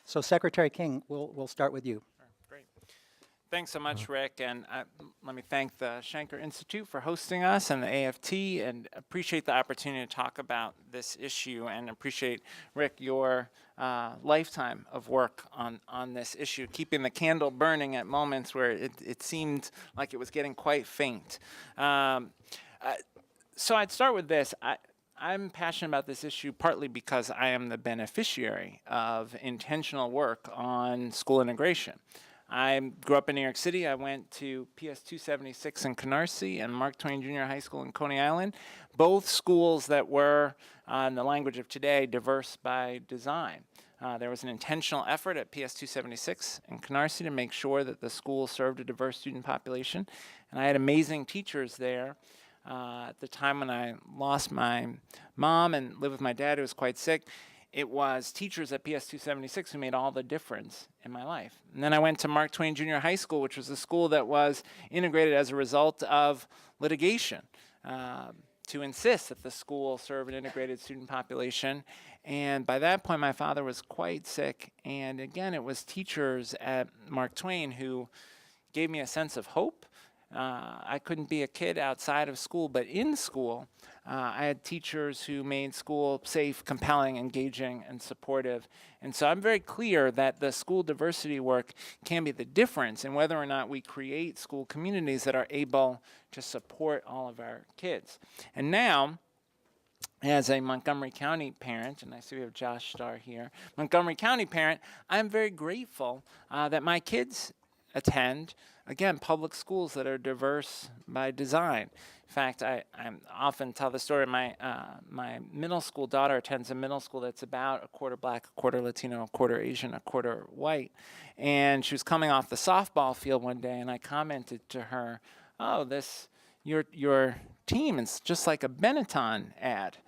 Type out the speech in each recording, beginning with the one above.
So Secretary King, we'll start with you. Great. Thanks so much, Rick, and let me thank the Shanker Institute for hosting us and the AFT, and appreciate the opportunity to talk about this issue, and appreciate, Rick, your lifetime of work on this issue, keeping the candle burning at moments where it seemed like it was getting quite faint. So I'd start with this. I'm passionate about this issue partly because I am the beneficiary of intentional work on school integration. I grew up in New York City. I went to PS 276 in Canarsie and Mark Twain Junior High School in Coney Island, both schools that were, in the language of today, diverse by design. There was an intentional effort at PS 276 in Canarsie to make sure that the school served a diverse student population, and I had amazing teachers there. At the time when I lost my mom and lived with my dad who was quite sick, it was teachers at PS 276 who made all the difference in my life. And then I went to Mark Twain Junior High School, which was a school that was integrated as a result of litigation to insist that the school serve an integrated student population. And by that point, my father was quite sick. And again, it was teachers at Mark Twain who gave me a sense of hope. I couldn't be a kid outside of school, but in school, I had teachers who made school safe, compelling, engaging, and supportive. And so I'm very clear that the school diversity work can be the difference in whether or not we create school communities that are able to support all of our kids. And now, as a Montgomery County parent, and I see we have Josh Starr here, Montgomery County parent, I'm very grateful that my kids attend, again, public schools that are diverse by design. In fact, I often tell the story. My middle school daughter attends a middle school that's about a quarter black, a quarter Latino, a quarter Asian, a quarter white. And she was coming off the softball field one day, and I commented to her, "Oh, your team is just like a Benetton ad."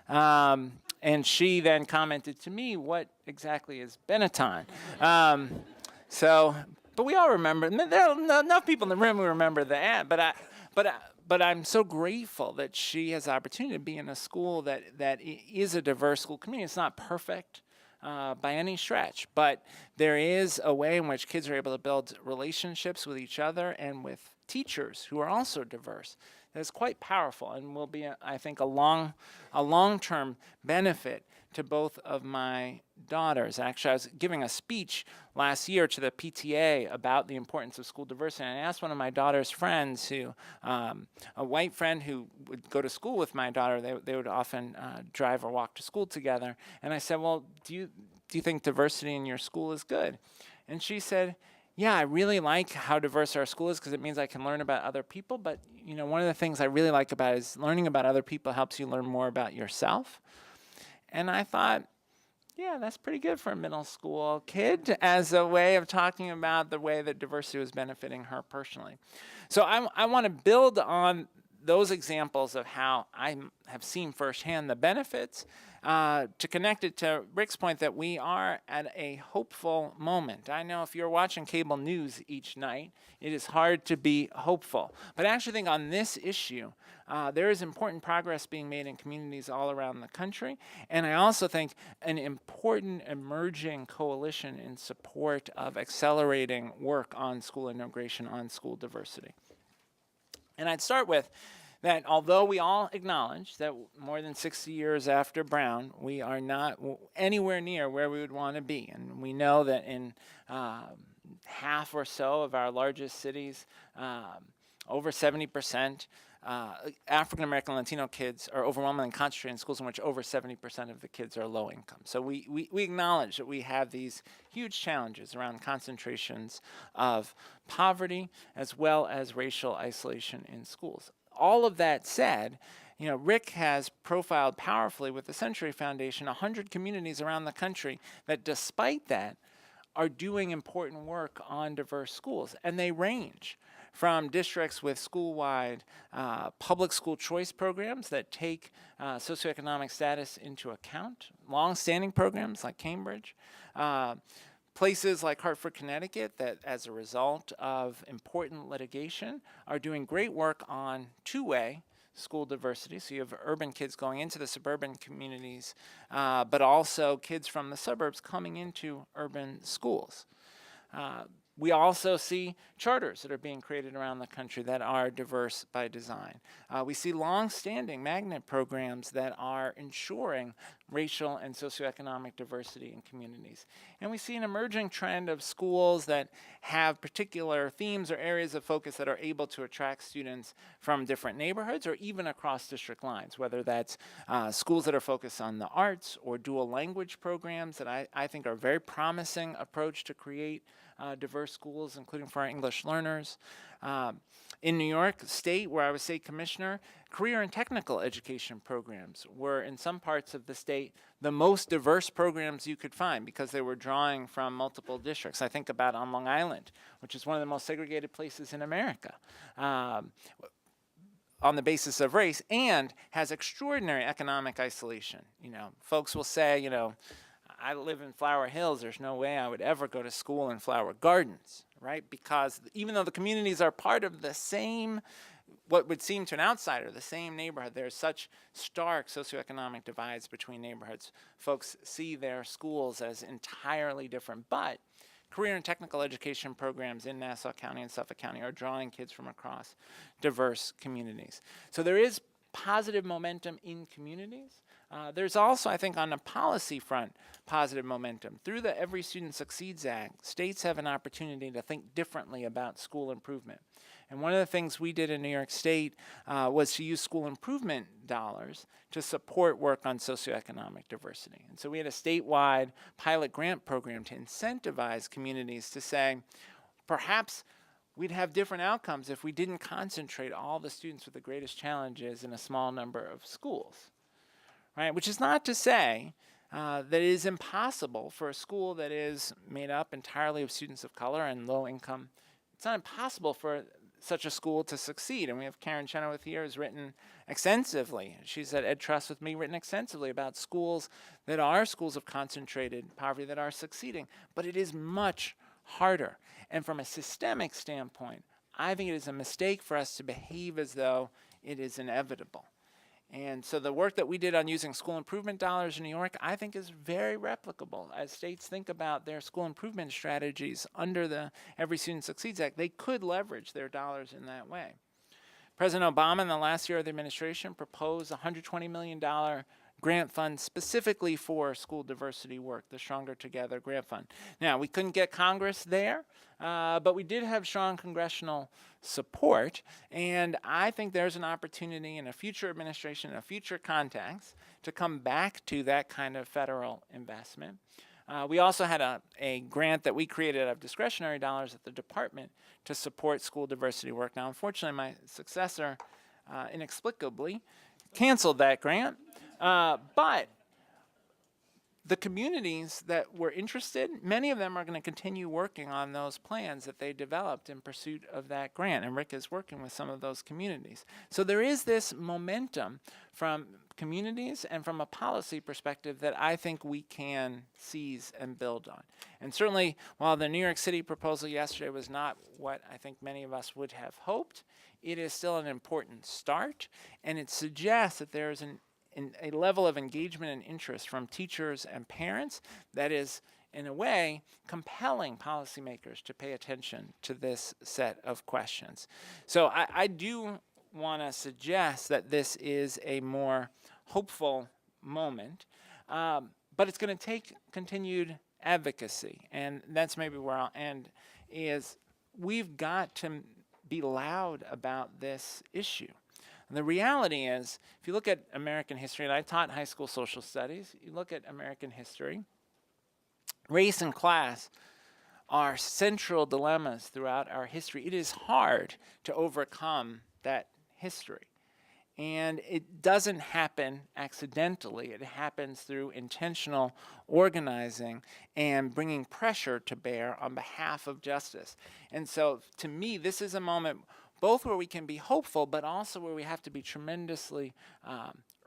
And she then commented to me, "What exactly is Benetton?" But we all remember. There are enough people in the room who remember the ad. But I'm so grateful that she has the opportunity to be in a school that is a diverse school community. It's not perfect by any stretch, but there is a way in which kids are able to build relationships with each other and with teachers who are also diverse. That's quite powerful and will be, I think, a long-term benefit to both of my daughters. Actually, I was giving a speech last year to the PTA about the importance of school diversity, and I asked one of my daughter's friends, a white friend who would go to school with my daughter. They would often drive or walk to school together, and I said, "Well, do you think diversity in your school is good?" And she said, "Yeah, I really like how diverse our school is because it means I can learn about other people. But one of the things I really like about it is learning about other people helps you learn more about yourself." And I thought, yeah, that's pretty good for a middle school kid as a way of talking about the way that diversity was benefiting her personally. So I want to build on those examples of how I have seen firsthand the benefits to connect it to Rick's point that we are at a hopeful moment. I know if you're watching cable news each night, it is hard to be hopeful. But I actually think on this issue, there is important progress being made in communities all around the country. And I also think an important emerging coalition in support of accelerating work on school integration, on school diversity. And I'd start with that although we all acknowledge that more than 60 years after Brown, we are not anywhere near where we would want to be. And we know that in half or so of our largest cities, over 70%, African American and Latino kids are overwhelmingly concentrated in schools in which over 70% of the kids are low income. So we acknowledge that we have these huge challenges around concentrations of poverty as well as racial isolation in schools. All of that said, Rick has profiled powerfully with the Century Foundation 100 communities around the country that despite that are doing important work on diverse schools. And they range from districts with school-wide public school choice programs that take socioeconomic status into account, long-standing programs like Cambridge, places like Hartford, Connecticut, that as a result of important litigation are doing great work on two-way school diversity. So you have urban kids going into the suburban communities, but also kids from the suburbs coming into urban schools. We also see charters that are being created around the country that are diverse by design. We see long-standing magnet programs that are ensuring racial and socioeconomic diversity in communities. And we see an emerging trend of schools that have particular themes or areas of focus that are able to attract students from different neighborhoods or even across district lines, whether that's schools that are focused on the arts or dual language programs that I think are a very promising approach to create diverse schools, including for our English learners. In New York State, where I was state commissioner, career and technical education programs were, in some parts of the state, the most diverse programs you could find because they were drawing from multiple districts. I think about on Long Island, which is one of the most segregated places in America, on the basis of race, and has extraordinary economic isolation. You know, folks will say, you know, I live in Flower Hills, there's no way I would ever go to school in Flower Gardens, right? Because even though the communities are part of the same, what would seem to an outsider, the same neighborhood, there's such stark socioeconomic divides between neighborhoods. Folks see their schools as entirely different, but career and technical education programs in Nassau County and Suffolk County are drawing kids from across diverse communities. So there is positive momentum in communities. There's also, I think, on the policy front, positive momentum. Through the Every Student Succeeds Act, states have an opportunity to think differently about school improvement. And one of the things we did in New York State was to use school improvement dollars to support work on socioeconomic diversity. And so we had a statewide pilot grant program to incentivize communities to say, perhaps we'd have different outcomes if we didn't concentrate all the students with the greatest challenges in a small number of schools. Right? Which is not to say that it is impossible for a school that is made up entirely of students of color and low income. It's not impossible for such a school to succeed. And we have Karen Chenoweth here who's written extensively. She's at Ed Trust with me, written extensively about schools that are schools of concentrated poverty that are succeeding. But it is much harder. And from a systemic standpoint, I think it is a mistake for us to behave as though it is inevitable. And so the work that we did on using school improvement dollars in New York, I think is very replicable. As states think about their school improvement strategies under the Every Student Succeeds Act, they could leverage their dollars in that way. President Obama in the last year of the administration proposed a $120 million grant fund specifically for school diversity work, the Stronger Together grant fund. Now, we couldn't get Congress there, but we did have strong congressional support, and I think there's an opportunity in a future administration, in a future context, to come back to that kind of federal investment. We also had a grant that we created out of discretionary dollars at the department to support school diversity work. Now, unfortunately, my successor inexplicably canceled that grant, but the communities that were interested, many of them are going to continue working on those plans that they developed in pursuit of that grant, and Rick is working with some of those communities. So there is this momentum from communities and from a policy perspective that I think we can seize and build on. And certainly, while the New York City proposal yesterday was not what I think many of us would have hoped, it is still an important start, and it suggests that there is a level of engagement and interest from teachers and parents that is, in a way, compelling policymakers to pay attention to this set of questions. So I do want to suggest that this is a more hopeful moment, but it's going to take continued advocacy, and that's maybe where I'll end, is we've got to be loud about this issue. And the reality is, if you look at American history, and I taught high school social studies, you look at American history, race and class are central dilemmas throughout our history. It is hard to overcome that history. And it doesn't happen accidentally. It happens through intentional organizing and bringing pressure to bear on behalf of justice. And so, to me, this is a moment both where we can be hopeful, but also where we have to be tremendously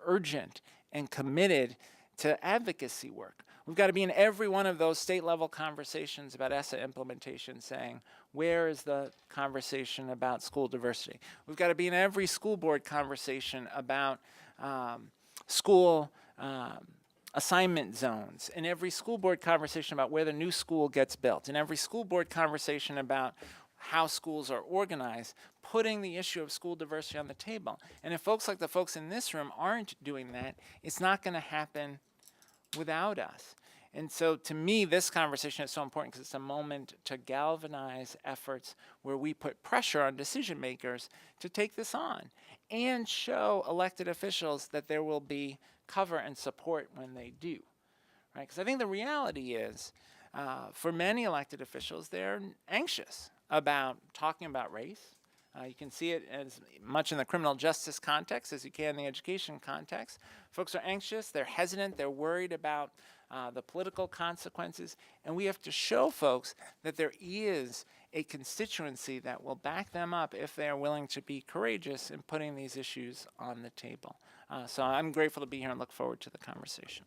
urgent and committed to advocacy work. We've got to be in every one of those state level conversations about ESSA implementation saying, where is the conversation about school diversity? We've got to be in every school board conversation about school assignment zones, in every school board conversation about where the new school gets built, in every school board conversation about how schools are organized, putting the issue of school diversity on the table. And if folks like the folks in this room aren't doing that, it's not going to happen without us. And so to me, this conversation is so important because it's a moment to galvanize efforts where we put pressure on decision makers to take this on and show elected officials that there will be cover and support when they do. Right? Because I think the reality is, for many elected officials, they're anxious about talking about race. You can see it as much in the criminal justice context as you can in the education context. Folks are anxious, they're hesitant, they're worried about the political consequences, and we have to show folks that there is a constituency that will back them up if they are willing to be courageous in putting these issues on the table. So I'm grateful to be here and look forward to the conversation.